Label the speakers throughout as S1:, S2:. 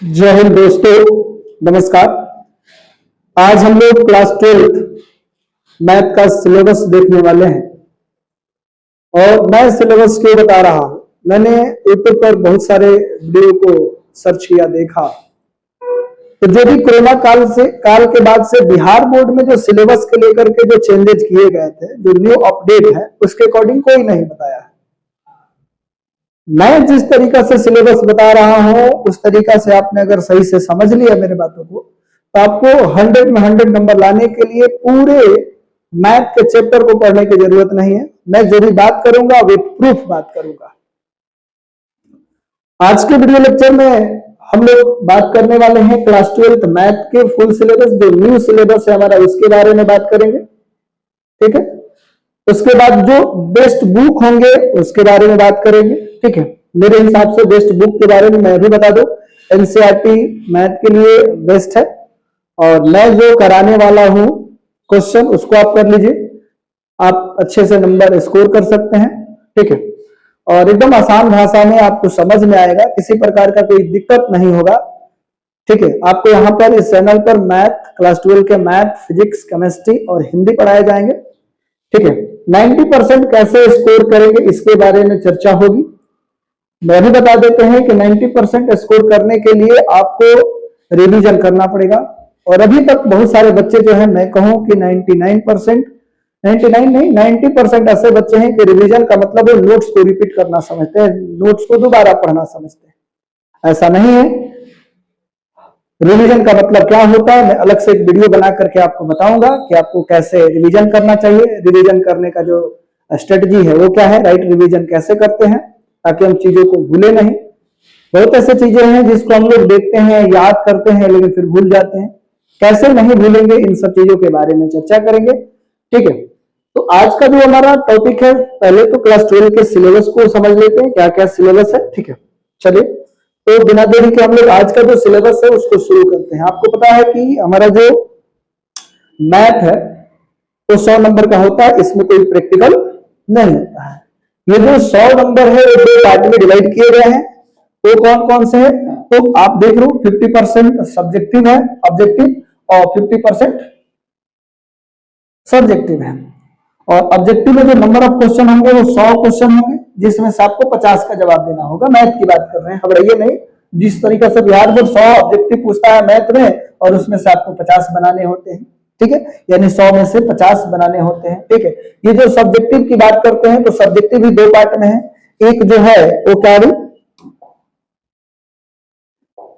S1: जय हिंद दोस्तों, नमस्कार। आज हम लोग क्लास 12th मैथ का सिलेबस देखने वाले हैं। और मैं सिलेबस क्यों बता रहा हूं, मैंने यूट्यूब पर बहुत सारे वीडियो को सर्च किया, देखा तो जो भी कोरोना काल के बाद से बिहार बोर्ड में जो सिलेबस के लेकर के जो चेंजेस किए गए थे, जो न्यू अपडेट है, उसके अकॉर्डिंग कोई नहीं बताया है। मैं जिस तरीका से सिलेबस बता रहा हूं उस तरीका से आपने अगर सही से समझ लिया मेरे बातों को, तो आपको 100 में 100 नंबर लाने के लिए पूरे मैथ के चैप्टर को पढ़ने की जरूरत नहीं है। मैं जो भी बात करूंगा विथ प्रूफ बात करूंगा। आज के वीडियो लेक्चर में हम लोग बात करने वाले हैं क्लास 12th मैथ के फुल सिलेबस, जो न्यू सिलेबस है हमारा, उसके बारे में बात करेंगे। ठीक है, उसके बाद जो बेस्ट बुक होंगे उसके बारे में बात करेंगे। ठीक है, मेरे हिसाब से बेस्ट बुक के बारे में मैं भी बता दूं, एनसीईआरटी मैथ के लिए बेस्ट है। और मैं जो कराने वाला हूं क्वेश्चन, उसको आप कर लीजिए, आप अच्छे से नंबर स्कोर कर सकते हैं। ठीक है, और एकदम आसान भाषा में आपको समझ में आएगा, किसी प्रकार का कोई दिक्कत नहीं होगा। ठीक है, आपको यहाँ पर इस चैनल पर मैथ क्लास 12 के मैथ, फिजिक्स, केमिस्ट्री और हिंदी पढ़ाए जाएंगे। ठीक है, 90% कैसे स्कोर करेंगे इसके बारे में चर्चा होगी। मैं भी बता देते हैं कि 90% स्कोर करने के लिए आपको रिवीजन करना पड़ेगा। और अभी तक बहुत सारे बच्चे जो है, मैं कहूं कि 99%, 99 नहीं 90% ऐसे बच्चे हैं कि रिवीजन का मतलब वो नोट्स को रिपीट करना समझते हैं, नोट्स को दोबारा पढ़ना समझते हैं। ऐसा नहीं है। रिवीजन का मतलब क्या होता है, मैं अलग से एक वीडियो बना करके आपको बताऊंगा कि आपको कैसे रिवीजन करना चाहिए। रिवीजन करने का जो स्ट्रेटजी है वो क्या है, राइट रिवीजन कैसे करते हैं ताकि हम चीजों को भूले नहीं। बहुत ऐसे चीजें हैं जिसको हम लोग देखते हैं, याद करते हैं, लेकिन फिर भूल जाते हैं। कैसे नहीं भूलेंगे, इन सब चीजों के बारे में चर्चा करेंगे। ठीक है, तो आज का जो हमारा टॉपिक है, पहले तो क्लास 12 के सिलेबस को समझ लेते हैं, क्या क्या सिलेबस है। ठीक है, चलिए, तो बिना देरी के हम लोग आज का जो सिलेबस है उसको शुरू करते हैं। आपको पता है कि हमारा जो मैथ है तो 100 नंबर का होता है, इसमें कोई प्रैक्टिकल नहीं होता है। ये जो 100 नंबर है वो दो पार्ट में डिवाइड किए गए हैं। वो कौन कौन से हैं, तो आप देख लो, 50% सब्जेक्टिव है, ऑब्जेक्टिव, और 50% सब्जेक्टिव है। और ऑब्जेक्टिव में जो नंबर ऑफ क्वेश्चन होंगे वो 100 क्वेश्चन होंगे, जिसमें से आपको 50 का जवाब देना होगा। मैथ की बात कर रहे हैं, घबराइए नहीं। जिस तरीके से बिहार बोर्ड 100 ऑब्जेक्टिव पूछता है मैथ में, और उसमें से आपको 50 बनाने होते हैं। ठीक है, यानी 100 में से 50 बनाने होते हैं। ठीक है, ये जो सब्जेक्टिव की बात करते हैं तो सब्जेक्टिव भी दो पार्ट में है। एक जो है वो क्या है,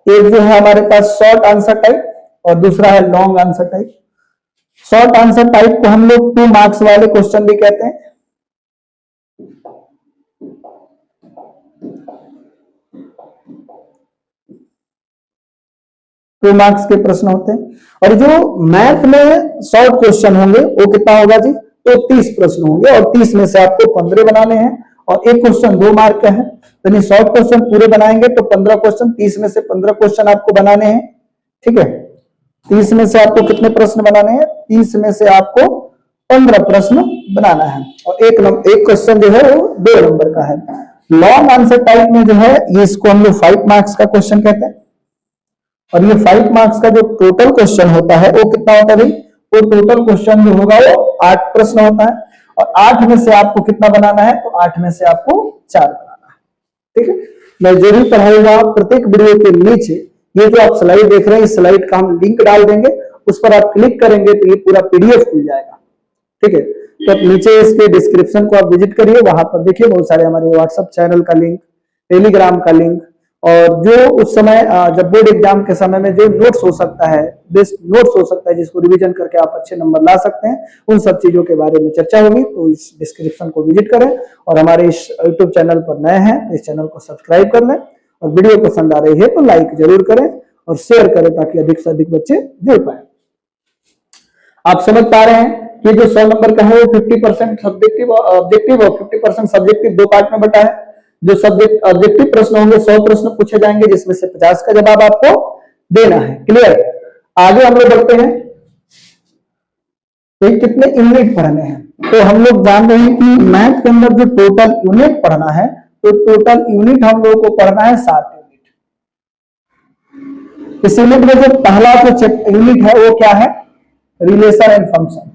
S1: एक जो है हमारे पास शॉर्ट आंसर टाइप, और दूसरा है long answer type. Short answer type को हम लोग 2 मार्क्स वाले क्वेश्चन भी कहते हैं। 2 मार्क्स के प्रश्न होते हैं। और जो मैथ में शॉर्ट क्वेश्चन होंगे वो कितना होगा जी, तो 30 प्रश्न होंगे, और 30 में से आपको 15 बनाने हैं, और एक क्वेश्चन 2 मार्क का है। यानी शॉर्ट क्वेश्चन पूरे बनाएंगे तो 15 क्वेश्चन, 30 में से 15 क्वेश्चन आपको बनाने हैं। ठीक है, 30 में से आपको कितने प्रश्न बनाने हैं, 30 में से आपको 15 प्रश्न बनाना है, और एक क्वेश्चन जो है वो 2 नंबर का है। लॉन्ग आंसर टाइप में जो है, ये इसको हम लोग 5 मार्क्स का क्वेश्चन कहते हैं। और ये 5 मार्क्स का जो टोटल क्वेश्चन होता है वो कितना होता है भाई, वो टोटल क्वेश्चन जो होगा वो 8 प्रश्न होता है, और 8 में से आपको कितना बनाना है, तो 8 में से आपको 4 बनाना है। ठीक है, मैं जो भी पढ़ाऊंगा प्रत्येक वीडियो के नीचे ये जो आप स्लाइड देख रहे हैं, इस स्लाइड का हम लिंक डाल देंगे, उस पर आप क्लिक करेंगे तो ये पूरा पीडीएफ खुल जाएगा। ठीक है, तो आप नीचे इसके डिस्क्रिप्शन को आप विजिट करिए, वहां पर देखिए बहुत सारे हमारे व्हाट्सएप चैनल का लिंक, टेलीग्राम का लिंक, और जो उस समय जब बोर्ड एग्जाम के समय में जो नोट्स हो सकता है, बेस्ट नोट्स हो सकता है, जिसको रिवीजन करके आप अच्छे नंबर ला सकते हैं, उन सब चीजों के बारे में चर्चा होगी। तो इस डिस्क्रिप्शन को विजिट करें, और हमारे इस यूट्यूब चैनल पर नए हैं तो इस चैनल को सब्सक्राइब कर लें, और वीडियो पसंद आ रही है तो लाइक जरूर करें और शेयर करें, ताकि अधिक से अधिक बच्चे जुड़ पाए। आप समझ पा रहे हैं कि जो 100 नंबर का है वो 50% सब्जेक्टिव ऑब्जेक्टिव और 50% सब्जेक्टिव, दो पार्ट में बटा है। जो सब्जेक्ट ऑब्जेक्टिव प्रश्न होंगे 100 प्रश्न पूछे जाएंगे, जिसमें से 50 का जवाब आपको देना है। क्लियर, आगे हम लोग बढ़ते हैं। तो कितने यूनिट पढ़ने हैं, तो हम लोग जान रहे हैं कि मैथ के अंदर जो टोटल यूनिट पढ़ना है, तो टोटल यूनिट हम लोग को पढ़ना है 7 यूनिट। इस यूनिट में जो पहला जो यूनिट है वो क्या है, relation and function.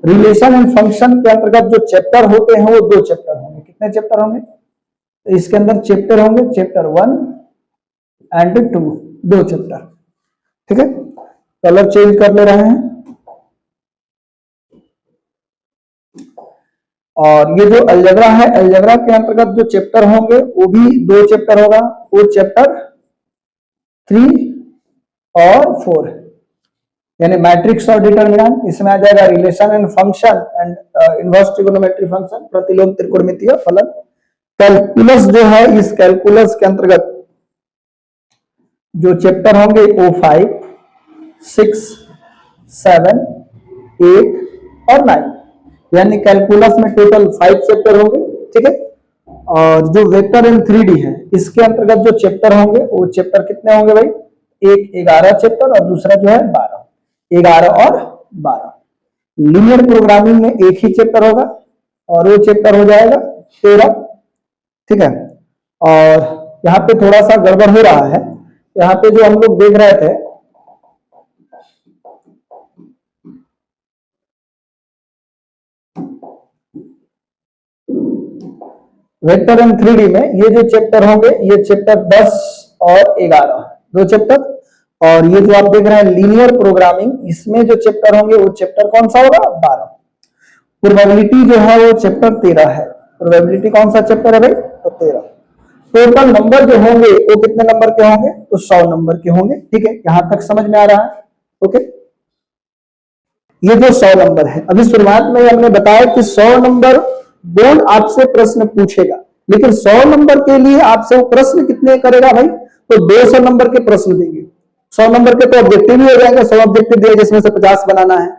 S1: Relation and function के अंतर्गत जो चैप्टर होते हैं वो 2 चैप्टर होंगे। कितने चैप्टर होंगे, तो इसके अंदर चैप्टर होंगे, चैप्टर 1 एंड 2, 2 चैप्टर। ठीक है, कलर चेंज कर ले रहे हैं। और ये जो अलजेब्रा है, अलजेब्रा के अंतर्गत जो चैप्टर होंगे वो भी 2 चैप्टर होगा, वो चैप्टर 3 और 4, यानी मैट्रिक्स और डिटरमिनेंट। इसमें आ जाएगा relation and function and inverse trigonometry function, प्रतिलोम त्रिकोणमितीय फलन। कैलकुलस जो है, इस कैलकुलस के अंतर्गत जो चैप्टर होंगे वो 5, 6, 7, 8 और 9, यानी कैलकुलस में टोटल 5 चैप्टर होंगे। ठीक है, और जो वेक्टर एंड 3D है, इसके अंतर्गत जो चैप्टर होंगे वो चैप्टर कितने होंगे भाई, एक 11 चैप्टर और दूसरा जो है 12, 11 और 12। लीनियर प्रोग्रामिंग में एक ही चैप्टर होगा और वो चैप्टर हो जाएगा 13। ठीक है, और यहाँ पे थोड़ा सा गड़बड़ हो रहा है। यहाँ पे जो हम लोग देख रहे थे, वेक्टर एंड 3D में ये जो चैप्टर होंगे, ये चैप्टर 10 और 11, 2 चैप्टर। और ये जो आप देख रहे हैं लीनियर प्रोग्रामिंग, इसमें जो चैप्टर होंगे वो चैप्टर कौन सा होगा, 12। प्रोबेबिलिटी जो है वो चैप्टर 13 है। प्रोबेबिलिटी कौन सा चैप्टर है भाई, तो 13। टोटल नंबर जो होंगे वो कितने नंबर के होंगे, तो 100 नंबर के होंगे। ठीक है, यहां तक समझ में आ रहा है। ओके, ये जो 100 नंबर है, अभी शुरुआत में हमने बताया कि 100 नंबर बोर्ड आपसे प्रश्न पूछेगा, लेकिन 100 नंबर के लिए आपसे वो प्रश्न कितने करेगा भाई, तो 200 नंबर के प्रश्न देंगे। 100 नंबर के तो ऑब्जेक्टिव ही हो जाएंगे, 100 ऑब्जेक्टिव दिए जिसमें से 50 बनाना है,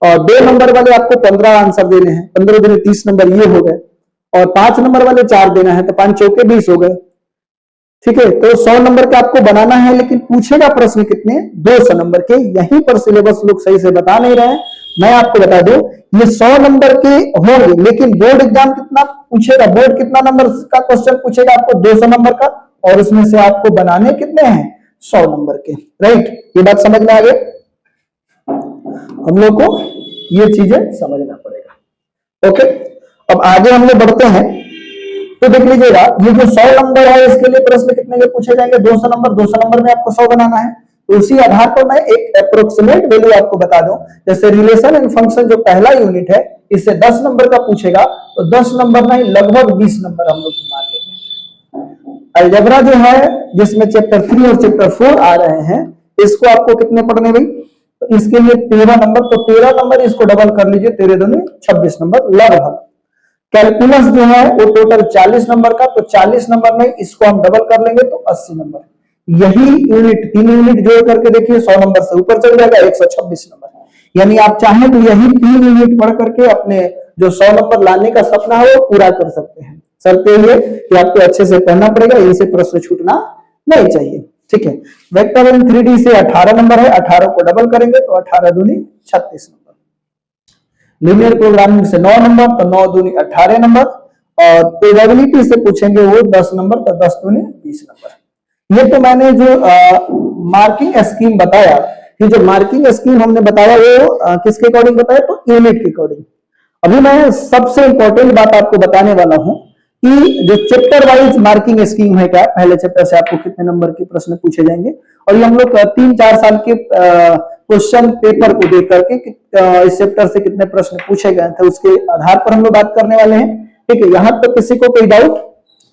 S1: और 2 नंबर वाले आपको 15 आंसर देने हैं, 15 दूनी 30 नंबर ये हो गए, और 5 नंबर वाले 4 देना है, तो 5 चौके 20 हो गए। ठीक है, तो 100 नंबर का आपको बनाना है, लेकिन पूछेगा प्रश्न कितने, 200 नंबर के। यहीं पर सिलेबस लोग सही से बता नहीं रहे हैं। मैं आपको बता दूं, ये 100 नंबर के होंगे, लेकिन बोर्ड एग्जाम कितना पूछेगा, बोर्ड कितना नंबर का क्वेश्चन पूछेगा आपको, 200 नंबर का, और उसमें से आपको बनाने कितने हैं, 100 नंबर के। राइट, ये बात समझ में आ गई। हम लोग को ये चीजें समझना पड़ेगा। ओके, अब आगे हम लोग बढ़ते हैं। तो देख लीजिएगा, ये जो 100 नंबर है, इसके लिए प्रश्न कितने के पूछे जाएंगे, 200 नंबर। 200 नंबर में आपको 100 बनाना है, तो उसी आधार पर मैं एक अप्रोक्सीमेट वैल्यू आपको बता दूं। जैसे रिलेशन एंड फंक्शन जो पहला यूनिट है, इससे 10 नंबर का पूछेगा, तो 10 नंबर नहीं, लगभग 20 नंबर हम लोग मान लेते हैं। अलजेब्रा जो है, जिसमें चैप्टर 3 और चैप्टर 4 आ रहे हैं, इसको आपको कितने पढ़ने भाई, तो इसके लिए 13 नंबर, तो 13 नंबर इसको डबल कर लीजिए, 13 दूनी 26 नंबर लगभग। कैलकुलस जो है वो टोटल 40 नंबर का, तो 40 नंबर में इसको हम डबल कर लेंगे तो 80 नंबर। यही यूनिट 3 यूनिट जोड़ करके देखिए, 100 नंबर से ऊपर चल जाएगा, 126 नंबर। यानी आप चाहें तो यही 3 यूनिट पढ़ करके अपने जो 100 नंबर लाने का सपना है वो पूरा कर सकते हैं। शर्त ये कि आपको अच्छे से पढ़ना पड़ेगा, इनसे प्रश्न छूटना नहीं चाहिए। ठीक है, वेक्टर एंड 3D से 18 नंबर है, 18 को डबल करेंगे तो 18 दूनी 36 नंबर। लीनियर प्रोग्रामिंग से 9 नंबर, तो 9 दूनी 18 नंबर, और प्रोबेबिलिटी से पूछेंगे वो 10 नंबर, तो 10 दूनी 20 नंबर। ये तो मैंने जो मार्किंग स्कीम बताया, कि जो मार्किंग स्कीम हमने बताया वो किसके अकॉर्डिंग बताया, तो यूनिट के अकॉर्डिंग। अभी मैं सबसे इंपॉर्टेंट बात आपको बताने वाला हूं कि जो चैप्टर वाइज मार्किंग स्कीम है, क्या पहले चैप्टर से आपको कितने नंबर के प्रश्न पूछे जाएंगे, और ये हम लोग 3-4 साल के क्वेश्चन पेपर को देख करके इस चैप्टर से कितने प्रश्न पूछे गए थे, उसके आधार पर हम लोग बात करने वाले हैं। ठीक है, यहां तक किसी को कोई डाउट?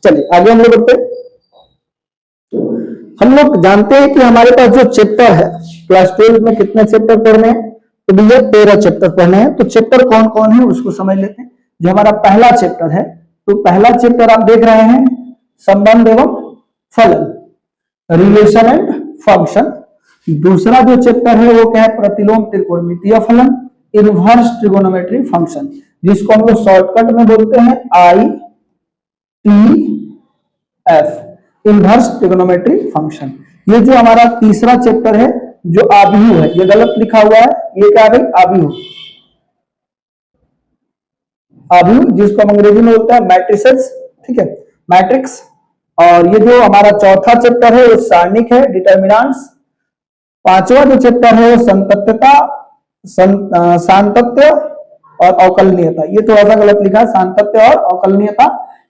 S1: चलिए आगे हम लोग बढ़ते हैं। हम लोग जानते हैं कि हमारे पास जो चैप्टर है, क्लास 12 में कितने चैप्टर पढ़ने हैं, तो भैया 13 चैप्टर पढ़ने हैं। तो चैप्टर कौन कौन है उसको समझ लेते हैं। जो हमारा पहला चैप्टर है, तो पहला चैप्टर आप देख रहे हैं, संबंध एवं फलन, रिलेशन एंड फंक्शन। दूसरा जो चैप्टर है वो क्या है, प्रतिलोम त्रिकोणमितीय फलन, इनवर्स ट्रिगोनोमेट्री फंक्शन, जिसको हम लोग शॉर्टकट में बोलते हैं ITF, इनवर्स ट्रिगोनोमेट्री फंक्शन। ये जो हमारा तीसरा चैप्टर है, जो आव्यूह है, ये गलत लिखा हुआ है, ये क्या है, आव्यूह, आव्यूह जिसको हम अंग्रेजी में बोलते हैं मैट्रिसेस। ठीक है, मैट्रिक्स। और ये जो हमारा चौथा चैप्टर है वो सारणिक है, डिटरमिनेंट्स। पांचवा जो चैप्टर है वो संतत्यता, सांतत्य और अवकलनीयता। ये थोड़ा सा गलत लिखा है, सांतत्य और अवकलनीयता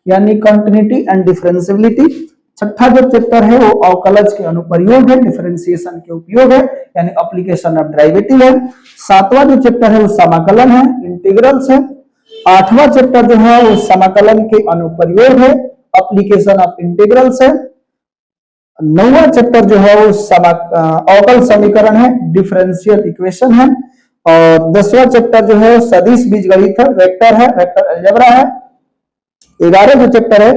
S1: यानी कंटिन्यूटी एंड डिफरेंशिएबिलिटी। छठा जो चैप्टर है वो अवकलज के अनुप्रयोग है, डिफरेंशिएशन के उपयोग है यानी एप्लीकेशन ऑफ डेरिवेटिव है। सातवां जो चैप्टर है वो समाकलन है, इंटीग्रल्स है। आठवां चैप्टर जो है वो समाकलन के अनुप्रयोग है, एप्लीकेशन ऑफ इंटीग्रल्स है। नौवां चैप्टर जो है वो अवकल समीकरण है, डिफरेंशियल इक्वेशन है। और 10वां चैप्टर जो है सदिश बीजगणित है, वेक्टर है, वेक्टर अलजेब्रा है। 11 जो चैप्टर है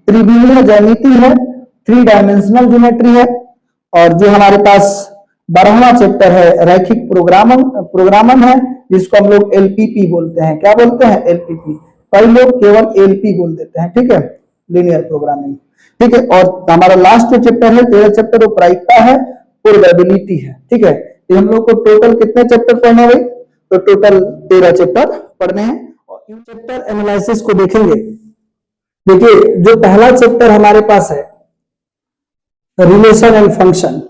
S1: त्रिविमीय ज्यामिति है, 3 डायमेंशनल ज्योमेट्री है। और जो हमारे पास 12वां चैप्टर है रैखिक प्रोग्रामन है, जिसको हम लोग एलपीपी बोलते हैं। क्या बोलते हैं? एलपीपी। कई लोग केवल एलपी बोल देते हैं, ठीक है, लीनियर प्रोग्रामिंग, ठीक है। और हमारा लास्ट जो चैप्टर है 13 चैप्टर वो प्रायिकता है, प्रोबेबिलिटी है, ठीक है। तो हम लोग को टोटल कितने चैप्टर पढ़ने हैं? तो टोटल 13 चैप्टर पढ़ने हैं। और इन चैप्टर एनालिसिस को देखेंगे। देखिए जो पहला चैप्टर हमारे पास है रिलेशन एंड फंक्शन,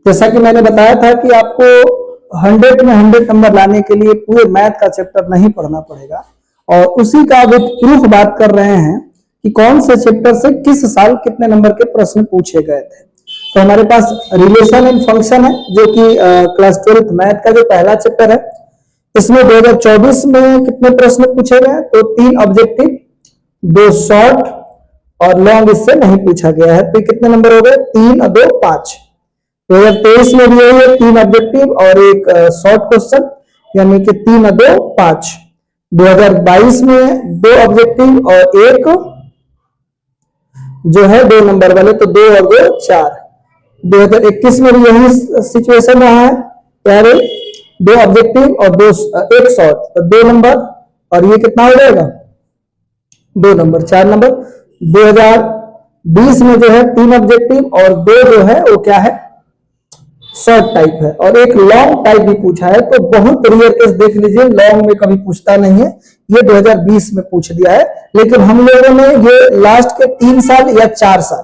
S1: जैसा कि मैंने बताया था कि आपको 100 में 100 नंबर लाने के लिए पूरे मैथ का चैप्टर नहीं पढ़ना पड़ेगा। और उसी का विद प्रूफ बात कर रहे हैं कि कौन से चैप्टर से किस साल कितने नंबर के प्रश्न पूछे गए थे। तो हमारे पास रिलेशन एंड फंक्शन है, जो कि क्लास 12th मैथ का जो पहला चैप्टर है। इसमें 2024 में कितने प्रश्न पूछे गए? तो 3 ऑब्जेक्टिव, 2 शॉर्ट और लॉन्ग इससे नहीं पूछा गया है। तो कितने नंबर हो गए? 3 और 2 5। 2023 में भी यही है, 3 ऑब्जेक्टिव और 1 शॉर्ट क्वेश्चन, यानी कि 3 और 2 5। 2022 में 2 ऑब्जेक्टिव और 1 जो है 2 नंबर वाले, तो 2 और 2 4। 2021 में भी यही सिचुएशन रहा है, क्या है? 2 ऑब्जेक्टिव और 1 शॉर्ट, तो 2 नंबर, और ये कितना हो जाएगा? 2 नंबर, 4 नंबर। 2020 में जो है 3 ऑब्जेक्टिव और 2 जो है वो क्या है? शॉर्ट टाइप है, और 1 लॉन्ग टाइप भी पूछा है। तो बहुत रेयर केस देख लीजिए, लॉन्ग में कभी पूछता नहीं है, ये 2020 में पूछ दिया है। लेकिन हम लोगों ने ये लास्ट के 3 साल या 4 साल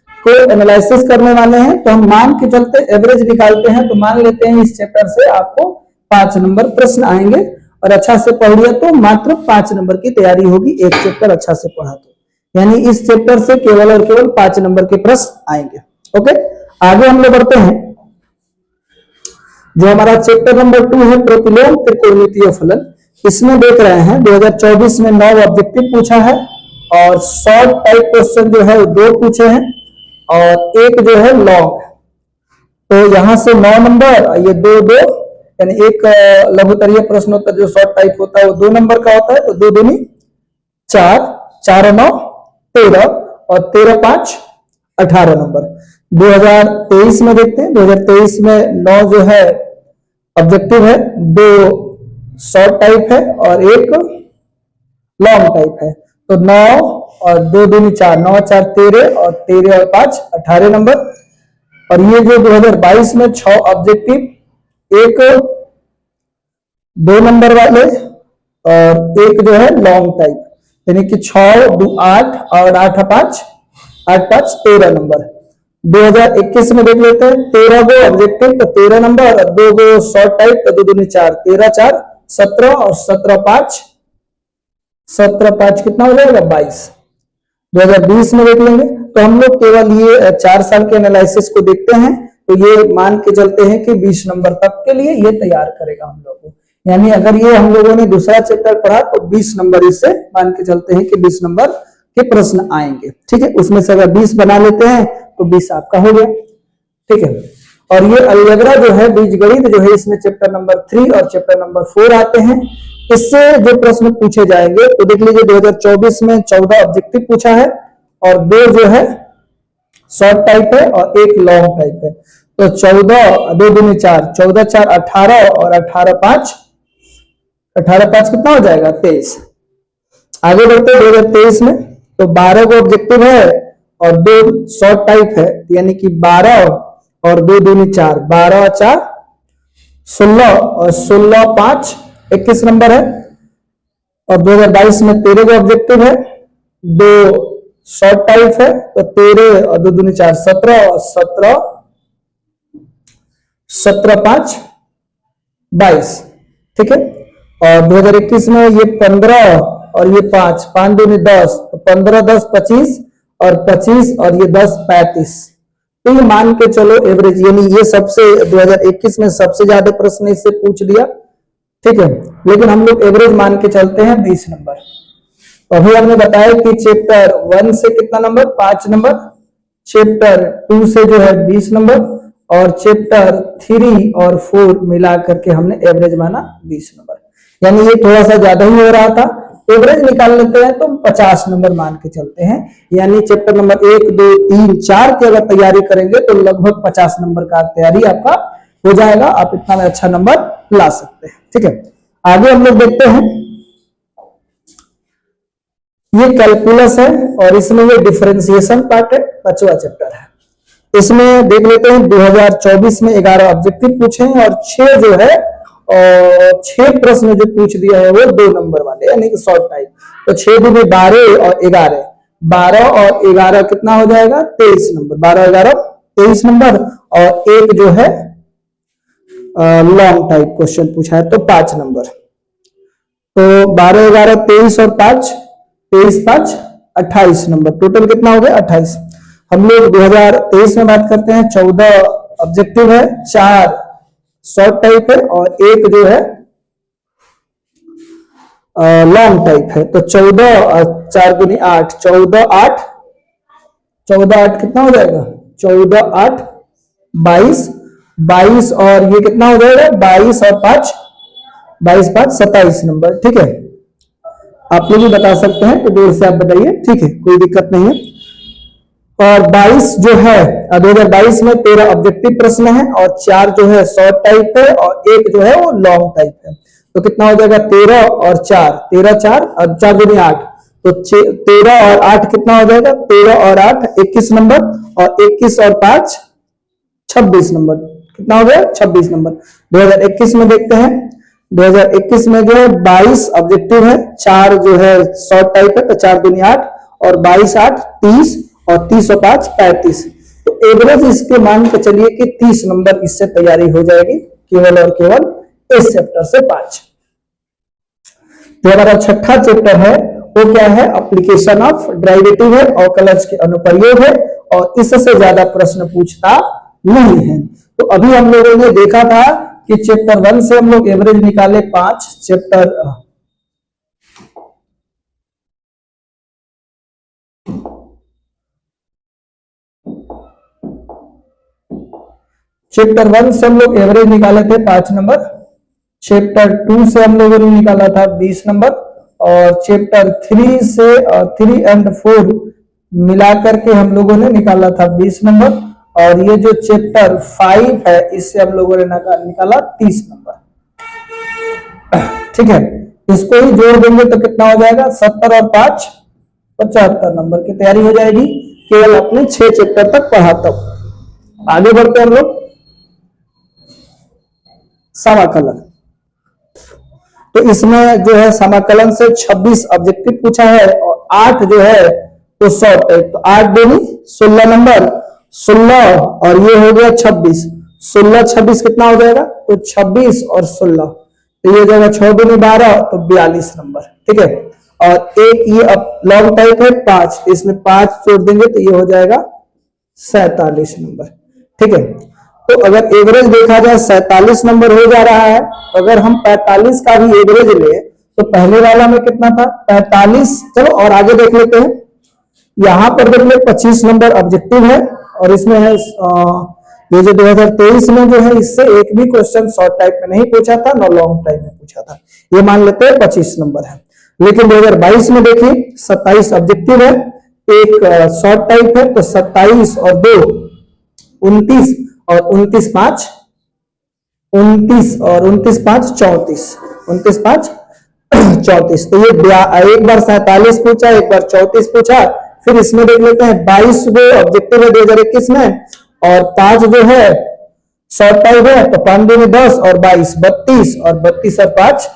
S1: को एनालिसिस करने वाले हैं, तो हम मान के चलते एवरेज निकालते हैं, तो मान लेते हैं इस चैप्टर से आपको 5 नंबर प्रश्न आएंगे, और अच्छा से पढ़ लिया तो मात्र 5 नंबर की तैयारी होगी, एक चैप्टर अच्छा से पढ़ा तो। यानी इस चैप्टर से केवल और केवल 5 नंबर के प्रश्न आएंगे। ओके, आगे हम लोग बढ़ते हैं। जो हमारा चैप्टर नंबर 2 है प्रतिलोम त्रिकोणमितीय फलन, इसमें देख रहे हैं 2024 में 9 ऑब्जेक्टिव पूछा है, और शॉर्ट टाइप क्वेश्चन जो है 2 पूछे हैं, और 1 जो है लॉन्ग। तो यहां से 9 नंबर, ये 2 2, यानी एक लघुतरीय प्रश्न होता है जो शॉर्ट टाइप होता है वो 2 नंबर का होता है, तो 2 दूनी 4, 4 और 9 13, और 13 5 18 नंबर। 2023 में देखते हैं, 2023 में 9 जो है ऑब्जेक्टिव है, 2 शॉर्ट टाइप है और 1 लॉन्ग टाइप है। तो 9 और 2 दूनी 4, 9 4 13, और 13 और 5 18 नंबर। और ये जो 2022 में 6 ऑब्जेक्टिव, 1 2 नंबर वाले और 1 जो है लॉन्ग टाइप, यानी कि 6 2 8 और 8 5 8 5 13 नंबर। 2021 में देख लेते हैं, 13 गो ऑब्जेक्टिव तो 13 नंबर, और 2 गो शॉर्ट टाइप तो 2 दूनी 4, 13 4 17, और 17 5 कितना हो जाएगा? 22। 2020 में देख लेंगे, तो हम लोग केवल ये 4 साल के एनालिसिस को देखते हैं, तो ये मान के चलते हैं कि 20 नंबर तक के लिए ये तैयार करेगा हम लोगों को। यानी अगर ये हम लोगों ने दूसरा चैप्टर पढ़ा तो 20 नंबर इससे मान के चलते हैं कि 20 नंबर के प्रश्न आएंगे, ठीक है। उसमें से अगर 20 बना लेते हैं तो 20 आपका हो गया, ठीक है। और ये अलजेब्रा जो है, बीजगणित जो है, इसमें चैप्टर नंबर 3 और चैप्टर नंबर 4 आते हैं। इससे जो प्रश्न पूछे जाएंगे, तो देख लीजिए 2024 में 14 ऑब्जेक्टिव पूछा है, और 2 जो है शॉर्ट टाइप है और 1 लॉन्ग टाइप है। तो 14 2 दूनी 4, 14 4 18, और 18 5 कितना हो जाएगा? 23। आगे बढ़ते हैं 2023 में, तो 12 को ऑब्जेक्टिव है और 2 शॉर्ट टाइप है, यानी कि 12 और 2 दूनी 4, 12 और 4 16, और 16 5 21 नंबर है। और 2022 में 13 का ऑब्जेक्टिव है, 2 शॉर्ट टाइप है, तो 13 और 2 दूनी 4 17, और 17 17 5 22, ठीक है। और 2021 में ये 15 और ये 5, 5 दूनी 10, तो 15 10 25 और 25 और ये 10 35। तो ये मान के चलो एवरेज, यानी ये सबसे 2021 में सबसे ज्यादा प्रश्न इससे पूछ दिया, ठीक है। लेकिन हम लोग एवरेज मान के चलते हैं 20 नंबर। अभी हमने बताया कि चैप्टर 1 से कितना नंबर, 5 नंबर, चैप्टर 2 से जो है 20 नंबर, और चैप्टर 3 और 4 मिला करके हमने एवरेज माना 20 नंबर। यानी ये थोड़ा सा ज्यादा ही हो रहा था। एवरेज निकाल लेते हैं तो 50 नंबर मान के चलते हैं। यानी चैप्टर नंबर 1 2 3 4 की अगर तैयारी करेंगे तो लगभग 50 नंबर का तैयारी आपका हो जाएगा। आप इतना में अच्छा नंबर ला सकते हैं, ठीक है। आगे हम लोग देखते हैं, ये कैलकुलस है और इसमें ये डिफरेंशिएशन पार्ट है, 5वां चैप्टर है। इसमें देख लेते हैं 2024 में 11 ऑब्जेक्टिव पूछे हैं और 6 जो है और 6 प्रश्न जो पूछ दिया है वो 2 नंबर वाले, यानी कि शॉर्ट टाइप। तो 6 दूनी 12 और 11, 12 और 11 कितना हो जाएगा, 23 नंबर। 12 11 23 नंबर। और एक जो है लॉन्ग टाइप क्वेश्चन पूछा है तो 5 नंबर। तो 12 11 23 और 5, 23 5 28 नंबर। टोटल कितना हो गया, 28। हम लोग 2023 में बात करते हैं, 14 ऑब्जेक्टिव है, 4 शॉर्ट टाइप है और एक जो है लॉन्ग टाइप है। तो 14 और 4 दूनी 8, 14 8, 14 8 कितना हो जाएगा, 14 8 22, 22 और ये कितना हो जाएगा, 22 और 5, 22 5 27 नंबर, ठीक है। आप लोग भी बता सकते हैं, तो जोर से आप बताइए, ठीक है, कोई दिक्कत नहीं है। और 22 जो है 2022 में 13 ऑब्जेक्टिव प्रश्न है और 4 जो है शॉर्ट टाइप है और एक जो है वो लॉन्ग टाइप है। तो कितना हो जाएगा, 13 और 4, 13 4 और 4 दूनी 8, तो 13 और 8 कितना हो जाएगा, 13 और 8 21 नंबर और 21 और 5 26 नंबर। कितना हो गया, 26 नंबर। 2021 में देखते हैं, 2021 में जो है 22 ऑब्जेक्टिव है, 4 जो है शॉर्ट टाइप है, तो 4 दूनी 8 और 22 8 30 और 30 और 5 35। तो एवरेज इसके मान के चलिए कि 30 नंबर इससे तैयारी हो जाएगी, केवल और केवल इस चैप्टर से 5। तो हमारा छठा चैप्टर है वो क्या है, एप्लीकेशन ऑफ डेरिवेटिव है, अवकलज के अनुप्रयोग है और इससे ज्यादा प्रश्न पूछता नहीं है। तो अभी हम लोगों ने देखा था कि चैप्टर 1 से हम लोग एवरेज निकाले 5, चैप्टर 1 से हम लोग एवरेज निकाले थे 5 नंबर, चैप्टर 2 से हम लोगों ने निकाला था 20 नंबर और चैप्टर 3 से 3 एंड 4 मिलाकर के हम लोगों ने निकाला था 20 नंबर और ये जो चैप्टर 5 है इससे हम लोगों ने निकाला 30 नंबर, ठीक है। इसको ही जोड़ देंगे तो कितना हो जाएगा, 70 और 5 75 नंबर की तैयारी हो जाएगी, केवल अपने 6 चैप्टर तक पढ़ाता हूं। आगे बढ़ते हम लोग, समाकलन। तो इसमें जो है समाकलन से 26 ऑब्जेक्टिव पूछा है और 8 जो है तो शॉर्ट टाइप। तो 8 दूनी 16 नंबर, 16 और ये हो गया 26, 16 26 कितना हो जाएगा, तो 26 और 16 तो ये हो जाएगा 6 दूनी 12 तो 42 नंबर, ठीक है। और एक ये लॉन्ग टाइप है 5, इसमें 5 जोड़ देंगे तो ये हो जाएगा 47 नंबर, ठीक है। तो अगर एवरेज देखा जाए 47 नंबर हो जा रहा है, अगर हम 45 का भी एवरेज ले तो पहले वाला में कितना था 45। चलो और आगे देख लेते हैं, यहां पर देख ले 25 नंबर ऑब्जेक्टिव है और इसमें है ये जो 2023 में जो है इससे एक भी क्वेश्चन शॉर्ट टाइप में नहीं पूछा था, न लॉन्ग टाइप में पूछा था, ये मान लेते हैं 25 नंबर है। लेकिन 2022 में देखिए 27 ऑब्जेक्टिव है, एक शॉर्ट टाइप है, तो 27 और 2 29 और 29 5 29 और 29 5 34, 29 5 34। तो ये एक बार 47 पूछा, एक बार 34 पूछा। फिर इसमें देख लेते हैं 22 जो ऑब्जेक्टिव है 2021 में और 5 जो है शॉर्ट टाइप है, तो 5 दूनी 10 और 22 32 और 32 और 5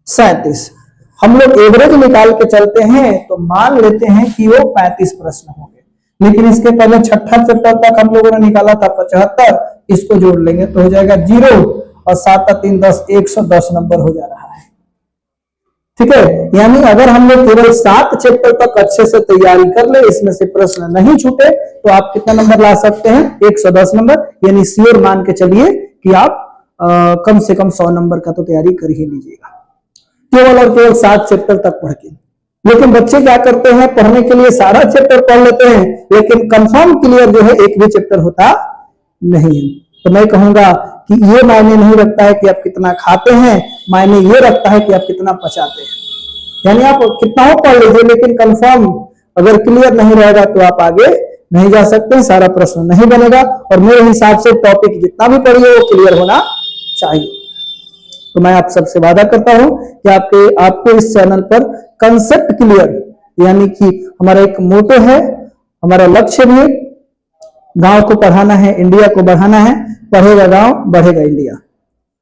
S1: 37। हम लोग एवरेज निकाल के चलते हैं तो मान लेते हैं कि वो 35 प्रश्न होंगे, लेकिन इसके पहले छठा चैप्टर तक हम लोगों ने निकाला था 75, इसको जोड़ लेंगे तो हो जाएगा 0 और 7 और 3 10, 110 नंबर हो जा रहा है। ठीक है, यानी अगर हम लोग केवल 7 चैप्टर तक अच्छे से तैयारी कर ले, इसमें से प्रश्न नहीं छूटे, तो आप कितना नंबर ला सकते हैं? 110 नंबर। यानी श्योर मान के चलिए कि आप कम से कम 100 नंबर का तो तैयारी कर ही लीजिएगा, केवल और केवल 7 चैप्टर तक पढ़ के। लेकिन बच्चे क्या करते हैं, पढ़ने के लिए सारा चैप्टर पढ़ लेते हैं, लेकिन कंफर्म क्लियर जो है एक भी चैप्टर होता नहीं है। तो मैं कहूंगा कि ये मायने नहीं रखता है कि आप कितना खाते हैं, मायने ये रखता है कि आप कितना पचाते हैं। यानी आप कितना हो पढ़ लीजिए, लेकिन कंफर्म अगर क्लियर नहीं रहेगा तो आप आगे नहीं जा सकते, सारा प्रश्न नहीं बनेगा। और मेरे हिसाब से टॉपिक जितना भी पढ़िए वो क्लियर होना चाहिए। तो मैं आप सबसे वादा करता हूं कि आपको इस चैनल पर कंसेप्ट क्लियर, यानी कि हमारा एक मोटो है, हमारा लक्ष्य भी गांव को पढ़ाना है, इंडिया को बढ़ाना है। पढ़ेगा गांव बढ़ेगा इंडिया।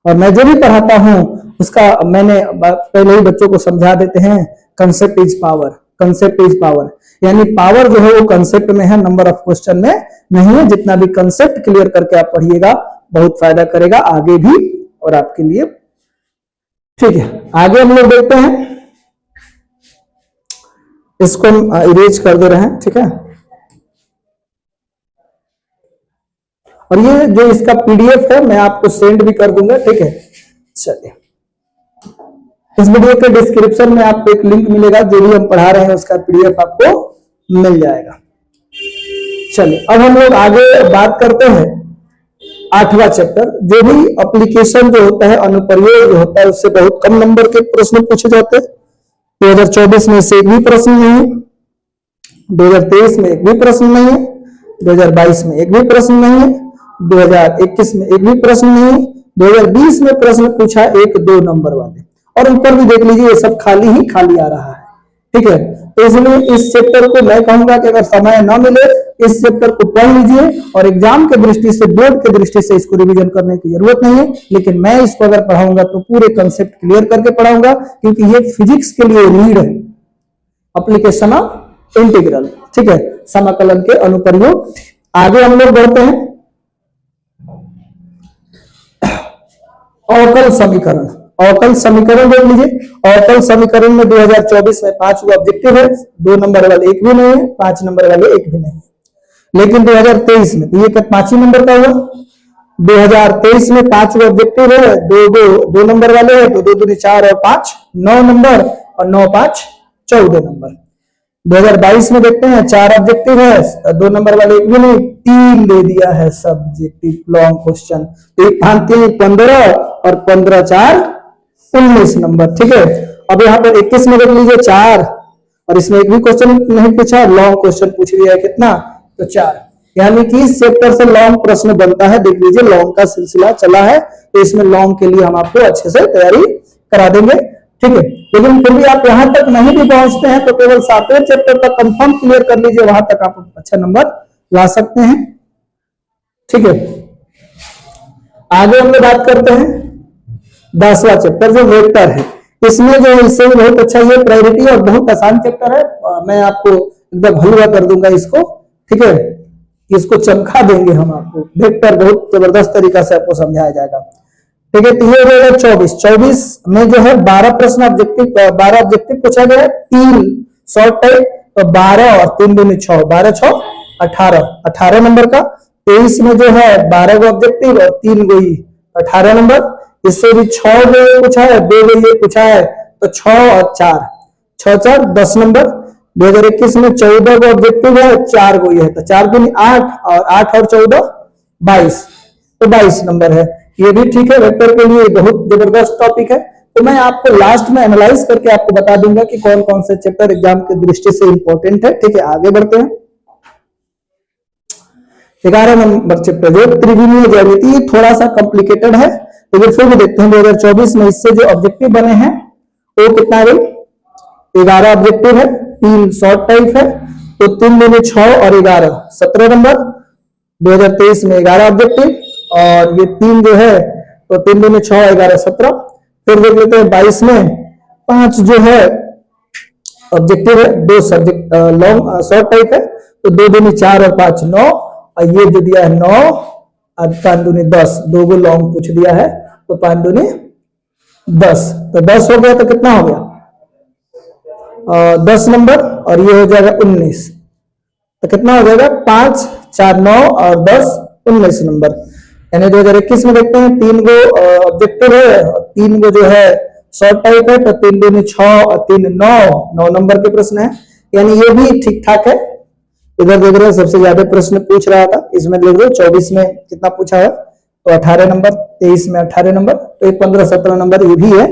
S1: और मैं जो भी पढ़ाता हूं उसका मैंने पहले ही बच्चों को समझा देते हैं, concept is power, concept is power. यानी पावर जो है वो कंसेप्ट में है, नंबर ऑफ क्वेश्चन में नहीं है। जितना भी कंसेप्ट क्लियर करके आप पढ़िएगा बहुत फायदा करेगा आगे भी और आपके लिए। ठीक है, आगे हम लोग देखते हैं, इसको हम इरेज कर दे रहे हैं। ठीक है, और ये जो इसका पीडीएफ है मैं आपको सेंड भी कर दूंगा। ठीक है, चलिए, इस वीडियो के डिस्क्रिप्शन में आपको एक लिंक मिलेगा, जो भी हम पढ़ा रहे हैं उसका पीडीएफ आपको मिल जाएगा। चलिए, अब हम लोग आगे बात करते हैं 8वां चैप्टर। जो भी एप्लीकेशन जो होता है, अनुप्रयोग जो होता है, उससे बहुत कम नंबर के प्रश्न पूछे जाते हैं। 2024 में से एक भी प्रश्न नहीं है, 2023 में एक भी प्रश्न नहीं है, 2022 में एक भी प्रश्न नहीं है, 2021 में एक भी प्रश्न नहीं है, 2020 में प्रश्न पूछा 1-2 नंबर वाले, और ऊपर भी देख लीजिए ये सब खाली ही खाली आ रहा है। ठीक है, तो इसलिए इस चैप्टर को मैं कहूंगा कि अगर समय ना मिले इस चैप्टर को पढ़ लीजिए, और एग्जाम के दृष्टि से, बोर्ड के दृष्टि से इसको रिवीजन करने की जरूरत नहीं है। लेकिन मैं इसको अगर पढ़ाऊंगा तो पूरे कंसेप्ट क्लियर करके पढ़ाऊंगा, क्योंकि ये फिजिक्स के लिए रीड है, एप्लीकेशन ऑफ इंटीग्रल। ठीक है, समाकलन के अनुप्रयोग। आगे हम लोग बढ़ते हैं, अवकल समीकरण। अवकल समीकरण देख लीजिए, अवकल समीकरण में 2024 में 5 ऑब्जेक्टिव है, 2 नंबर वाले एक भी नहीं है, 5 नंबर वाले एक भी नहीं है। लेकिन 2023 में तो ये 5 ही नंबर का हुआ। 2023 में 5 ऑब्जेक्टिव है, 2 नंबर वाले है, तो 2 दूनी 4 और 5 9 नंबर, और 9 5 14 नंबर। 2022 में देखते हैं 4 ऑब्जेक्टिव है, 2 नंबर वाले एक भी नहीं, 3 दे दिया है सब्जेक्टिव लॉन्ग क्वेश्चन। तो 15 और 15 4 19 नंबर। ठीक है, अब यहाँ पर 21 में देख लीजिए 4, और इसमें एक भी क्वेश्चन नहीं पूछा, लॉन्ग क्वेश्चन पूछ लिया है कितना, तो 4। यानी कि इस चैप्टर से लॉन्ग प्रश्न बनता है। देख लीजिए लॉन्ग का सिलसिला चला है, तो इसमें लॉन्ग के लिए हम आपको अच्छे से तैयारी करा देंगे। ठीक है, लेकिन फिर भी आप यहां तक नहीं भी पहुंचते हैं तो केवल 7वें चैप्टर तक कंफर्म क्लियर कर लीजिए, वहां तक आप अच्छा नंबर ला सकते हैं। ठीक है, आगे हम लोग बात करते हैं 10वां चैप्टर जो वेक्टर है। इसमें जो है इससे भी बहुत अच्छा ये प्रायोरिटी और बहुत आसान चैप्टर है। मैं आपको एकदम हलवा कर दूंगा इसको। ठीक है, इसको चमका देंगे हम आपको, वेक्टर बहुत जबरदस्त तरीका से आपको समझाया जाएगा। ठीक है, तो ये रहेगा 24 में जो है 12 प्रश्न ऑब्जेक्टिव, 12 ऑब्जेक्टिव पूछा गया है, 3 शॉर्ट टाइप, तो 12 और 3 दूनी 6, 12 6 18 नंबर का। 23 में जो है 12 ऑब्जेक्टिव और 3 गो 18 नंबर। इससे भी 6 गो पूछा है, 2 गो ये पूछा है, तो 6 और 4 6 4 10 नंबर। 2021 में 14 गो ऑब्जेक्टिव है, 4 गो ये है, तो 4 दूनी 8 और 8 और 14 22, तो 22 नंबर है। ये भी ठीक है, वेक्टर के लिए बहुत जबरदस्त टॉपिक है। तो मैं आपको लास्ट में एनालाइज करके आपको बता दूंगा कि कौन कौन से चैप्टर एग्जाम की दृष्टि से इंपॉर्टेंट है। ठीक है, आगे बढ़ते हैं। 11 नंबर चैप्टर जो त्रिविमीय ज्यामिति, थोड़ा सा कॉम्प्लिकेटेड है, लेकिन फिर भी देखते हैं। 2024 में इससे जो ऑब्जेक्टिव बने हैं वो कितना है, 11 ऑब्जेक्टिव है, 3 शॉर्ट टाइप है, तो 3 दूनी 6 और 11 17 नंबर। 2023 में 11 ऑब्जेक्टिव और ये 3 जो है, तो 3 दूनी 6 11 17। फिर देख लेते हैं 22 में 5 जो है ऑब्जेक्टिव है, 2 सब्जेक्ट लॉन्ग शॉर्ट टाइप है, तो 2 दूनी 4 और 5 9, और ये जो दिया है 9 अब 5 दूनी 10, 2 गो लॉन्ग पूछ दिया है तो 5 दूनी 10, तो 10 हो गया तो कितना हो गया 10 नंबर, और ये हो जाएगा 19, तो कितना हो जाएगा 5 4 9 और 10 19 नंबर। यानी 2021 में देखते हैं 3 गो ऑब्जेक्टिव है और 3 गो जो है शॉर्ट टाइप है, तो 3 दूनी 6 और 3 9 नंबर के प्रश्न है, यानी ये भी ठीक ठाक है। इधर देख रहे हो सबसे ज्यादा प्रश्न पूछ रहा था, इसमें देख लो 24 में कितना पूछा है तो 18 नंबर, 23 में 18 नंबर, तो 15-17 नंबर ये भी है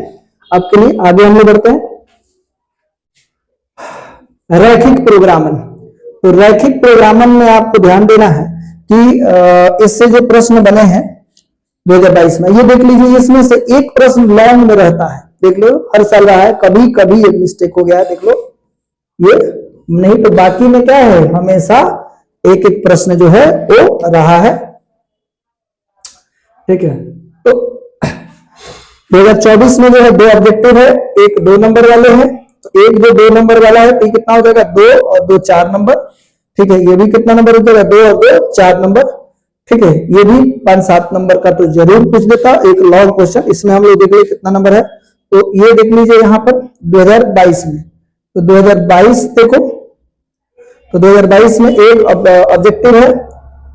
S1: आपके लिए। आगे हम लोग बढ़ते हैं रैखिक प्रोग्रामन। तो रैखिक प्रोग्रामन में आपको ध्यान देना है कि इससे जो प्रश्न बने हैं 2022 में, ये देख लीजिए इसमें से एक प्रश्न लॉन्ग में रहता है, देख लो हर साल रहा है, कभी कभी ये मिस्टेक हो गया है, देख लो ये नहीं, तो बाकी में क्या है हमेशा एक एक प्रश्न जो है वो रहा है, ठीक है। तो 2024 में जो है 2 ऑब्जेक्टिव है, एक 2 नंबर वाले हैं, तो एक 2 नंबर वाला है तो कितना हो जाएगा 2 और 2 4 नंबर, ठीक है। ये भी कितना नंबर हो जाएगा 2 और 2 4 नंबर, ठीक है। ये भी 5-7 नंबर का तो जरूर पूछ देता एक लॉन्ग क्वेश्चन। इसमें हम लोग देख लीजिए कितना नंबर है, तो ये देख लीजिए यहाँ पर 2022 में, तो 2022 देखो, तो 2022 में एक ऑब्जेक्टिव है,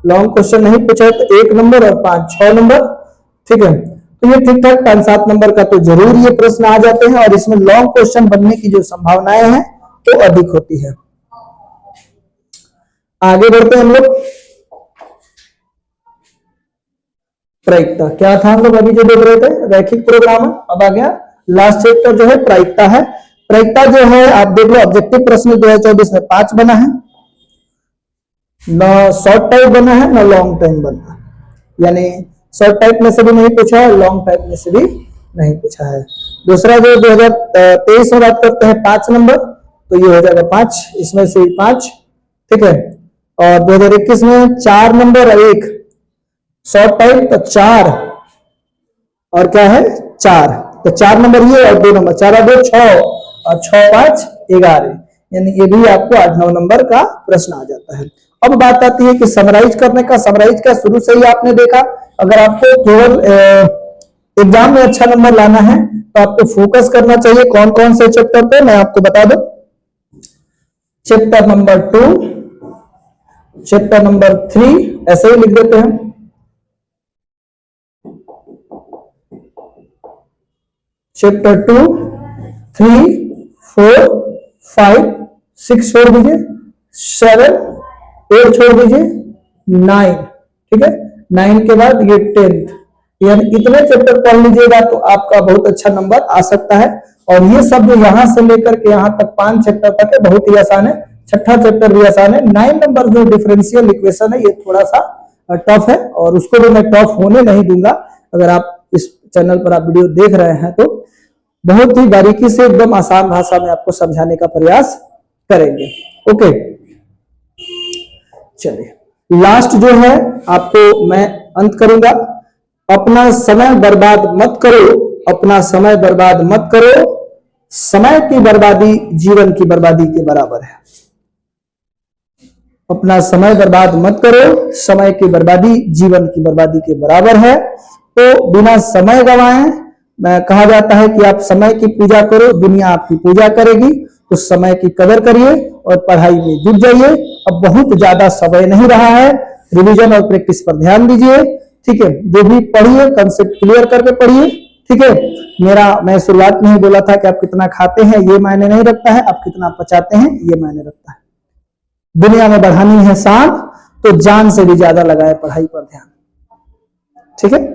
S1: लॉन्ग क्वेश्चन नहीं पूछा है, तो 1 नंबर और 5-6 नंबर, ठीक है। तो ये ठीक ठाक 5-7 नंबर का तो जरूर ये प्रश्न आ जाते हैं, और इसमें लॉन्ग क्वेश्चन बनने की जो संभावनाएं हैं वो अधिक होती है। आगे बढ़ते हैं हम लोग, प्रायिकता क्या था हम लोग अभी जो देख रहे थे रैखिक प्रोग्रामर, अब आ गया लास्ट चैप्टर जो है प्रायिकता है। प्रायिकता जो है आप देख लो ऑब्जेक्टिव प्रश्न 2024 में 5 बना है, न शॉर्ट टाइप बना है न लॉन्ग टाइम बना, यानी शॉर्ट टाइप में से भी नहीं पूछा है, लॉन्ग टाइप में से भी नहीं पूछा है। दूसरा जो 2023 में बात करते हैं 5 नंबर, तो ये हो जाएगा 5, इसमें से 5, ठीक है। और 2021 में 4 नंबर और 1 शॉर्ट टाइप, तो 4 और क्या है 4, तो 4 नंबर ये और 2 नंबर, 4 और 2 6 और 6 5 11, यानी ये भी आपको 8-9 नंबर का प्रश्न आ जाता है। अब बात आती है कि समराइज करने का। समराइज का शुरू से ही आपने देखा, अगर आपको केवल एग्जाम में अच्छा नंबर लाना है तो आपको फोकस करना चाहिए कौन कौन से चैप्टर पे, मैं आपको बता दूं। चैप्टर नंबर 2, चैप्टर नंबर 3, ऐसे ही लिख देते हैं, चैप्टर 2 3 4 5 6 छोड़ दीजिए, 7 8 छोड़ दीजिए, 9, ठीक है। 9 के बाद ये 10th, यानी इतने चैप्टर पढ़ लीजिएगा तो आपका बहुत अच्छा नंबर आ सकता है। और ये सब जो यहां से लेकर के यहां तक 5 चैप्टर तक है बहुत ही आसान है, 6ठा चैप्टर भी आसान है। 9 नंबर जो डिफरेंशियल इक्वेशन है ये थोड़ा सा टफ है, और उसको भी मैं टफ होने नहीं दूंगा। अगर आप इस चैनल पर आप वीडियो देख रहे हैं तो बहुत ही बारीकी से एकदम आसान भाषा में आपको समझाने का प्रयास करेंगे। ओके, चलिए लास्ट जो है आपको मैं अंत करूंगा। अपना समय बर्बाद मत करो, अपना समय बर्बाद मत करो, समय की बर्बादी जीवन की बर्बादी के बराबर है। अपना समय बर्बाद मत करो, समय की बर्बादी जीवन की बर्बादी के बराबर है। तो बिना समय गंवाए, मैं कहा जाता है कि आप समय की पूजा करो, दुनिया आपकी पूजा करेगी। तो समय की कदर करिए और पढ़ाई में जुट जाइए। अब बहुत ज्यादा समय नहीं रहा है, रिवीजन और प्रैक्टिस पर ध्यान दीजिए, ठीक है। जो भी पढ़िए कंसेप्ट क्लियर करके पढ़िए, ठीक है। मैं शुरुआत में ही बोला था कि आप कितना खाते हैं ये मायने नहीं रखता है, आप कितना पचाते हैं ये मायने रखता है। दुनिया में बढ़ानी है शान, तो जान से भी ज्यादा लगाए पढ़ाई पर ध्यान, ठीक है।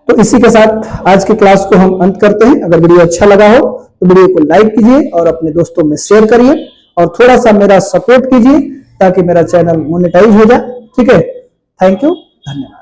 S1: तो इसी के साथ आज की क्लास को हम अंत करते हैं। अगर वीडियो अच्छा लगा हो तो वीडियो को लाइक कीजिए और अपने दोस्तों में शेयर करिए, और थोड़ा सा मेरा सपोर्ट कीजिए ताकि मेरा चैनल मोनेटाइज हो जाए, ठीक है। थैंक यू, धन्यवाद।